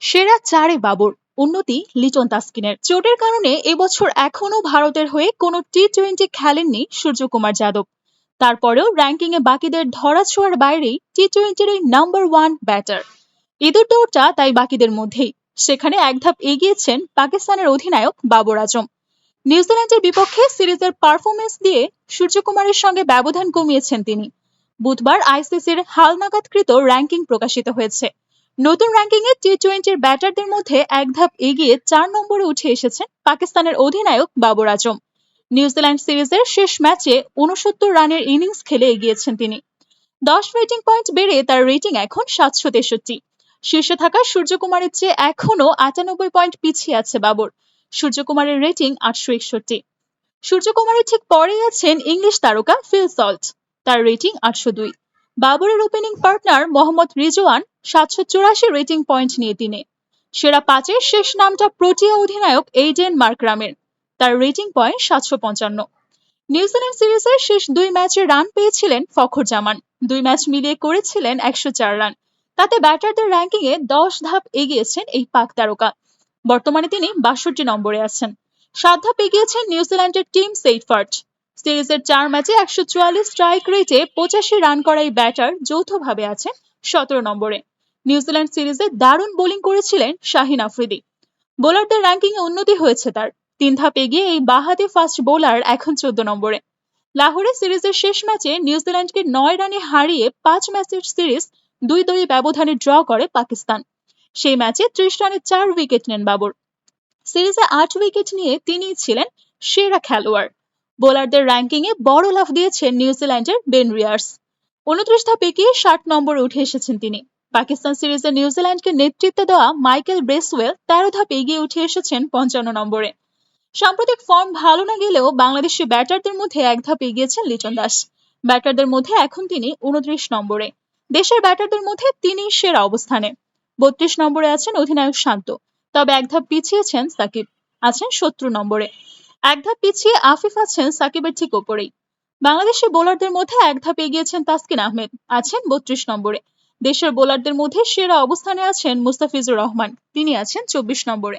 সেরা চারে বাবর উন্নতি লিটন তাসকিনের। চোটের কারণে এবছর এখনো ভারতের হয়ে কোনো টি-20 খেলেননি সূর্যকুমার যাদব। তারপরেও র্যাঙ্কিংয়ে বাকিদের ধরাছোঁয়ার বাইরেই টি-20-র এই নাম্বার 1 ব্যাটার। ইঁদুর দৌড়টা তাই বাকিদের মধ্যেই। সেখানে এক ধাপ এগিয়েছেন পাকিস্তানের অধিনায়ক বাবর আজম। নিউজিল্যান্ডের বিপক্ষে সিরিজের পারফরমেন্স দিয়ে সূর্যকুমারের সঙ্গে ব্যবধান কমিয়েছেন তিনি। বুধবার আইসিসির হালনাগাদকৃত র্যাঙ্কিং প্রকাশিত হয়েছে। নতুন র্যাঙ্কিংয়ে টি-20-র ব্যাটারদের মধ্যে এক ধাপ এগিয়ে 4 নম্বরে উঠে এসেছেন পাকিস্তানের অধিনায়ক বাবর আজম। নিউজিল্যান্ড সিরিজের শেষ ম্যাচে 69 রানের ইনিংস খেলে এগিয়েছেন তিনি। 10 রেটিং পয়েন্ট বেড়ে তার রেটিং এখন 763। শীর্ষে থাকা সূর্যকুমারের চেয়ে এখনো 98 পয়েন্ট পিছিয়ে আছে বাবর। সূর্যকুমারের রেটিং 861। সূর্যকুমারের ঠিক পরেই আছেন ইংলিশ তারকা ফিল সল্ট, তার রেটিং 802। বাবরের opening partner Mohammad Rizwan 784 rating point নিয়ে তিনি। সেরা 5-এর শেষ নামটা প্রোটিয়া অধিনায়ক এইডেন মার্করামের, তার রেটিং পয়েন্ট 755। নিউজিল্যান্ড সিরিজের শেষ 2 ম্যাচে রান পেয়েছিলেন ফখর জামান, 2 ম্যাচ মিলিয়ে করেছিলেন 104 রান। তাতে ব্যাটারদের র্যাঙ্কিংয়ে 10 ধাপ এগিয়েছেন এই পাক তারকা। বর্তমানে তিনি 62 নম্বরে আছেন। 7 ধাপ এগিয়েছেন নিউজিল্যান্ডের টিম সেইফার্ট। সিরিজের 4 ম্যাচে 144 স্ট্রাইক রেটে 85 রান করা এই ব্যাটার যৌথভাবে আছেন 17 নম্বরে। নিউজিল্যান্ড সিরিজে দারুণ বোলিং করেছিলেন শাহিন আফ্রিদি। বোলারদের র্যাঙ্কিংয়ে উন্নতি হয়েছে তার। 3 ধাপ এগিয়ে এই বাঁহাতি ফাস্ট বোলার এখন 14 নম্বরে। লাহোরে সিরিজের শেষ ম্যাচে নিউজিল্যান্ডকে 9 রানে হারিয়ে 5 ম্যাচের সিরিজ 2-2 ব্যবধানে ড্র করে পাকিস্তান। সেই ম্যাচে 30 রানে 4 উইকেট নেন বাবর। সিরিজে 8 উইকেট নিয়ে তিনিই ছিলেন সেরা খেলোয়াড়। বোলারদের র্যাঙ্কিংয়ে বড় লাফ দিয়েছেন নিউজিল্যান্ডের বেন রিয়ার্স। 29 ধাপ এগিয়ে 60 নম্বরে উঠে এসেছেন তিনি। পাকিস্তান সিরিজে নিউজিল্যান্ডকে নেতৃত্ব দেওয়া মাইকেল ব্রেসওয়েল 13 ধাপ এগিয়ে উঠে এসেছেন 55 নম্বরে। সাম্প্রতিক ফর্ম ভালো না গেলেও বাংলাদেশি ব্যাটারদের মধ্যে এক ধাপ এগিয়েছেন লিটন দাস। ব্যাটারদের মধ্যে এখন তিনি 29 নম্বরে। দেশের ব্যাটারদের মধ্যে তিনি সেরা অবস্থানে। 32 নম্বরে আছেন অধিনায়ক শান্ত, তবে এক ধাপ পিছিয়েছেন সাকিব, আছেন 70 নম্বরে। এক ধাপ পিছিয়ে আফিফ আছেন সাকিবের ঠিক ওপরেই। বাংলাদেশি বোলারদের মধ্যে এক ধাপ এগিয়েছেন তাসকিন আহমেদ, আছেন 32 নম্বরে। দেশের বোলারদের মধ্যে সেরা অবস্থানে আছেন মুস্তাফিজুর রহমান, তিনি আছেন 24 নম্বরে।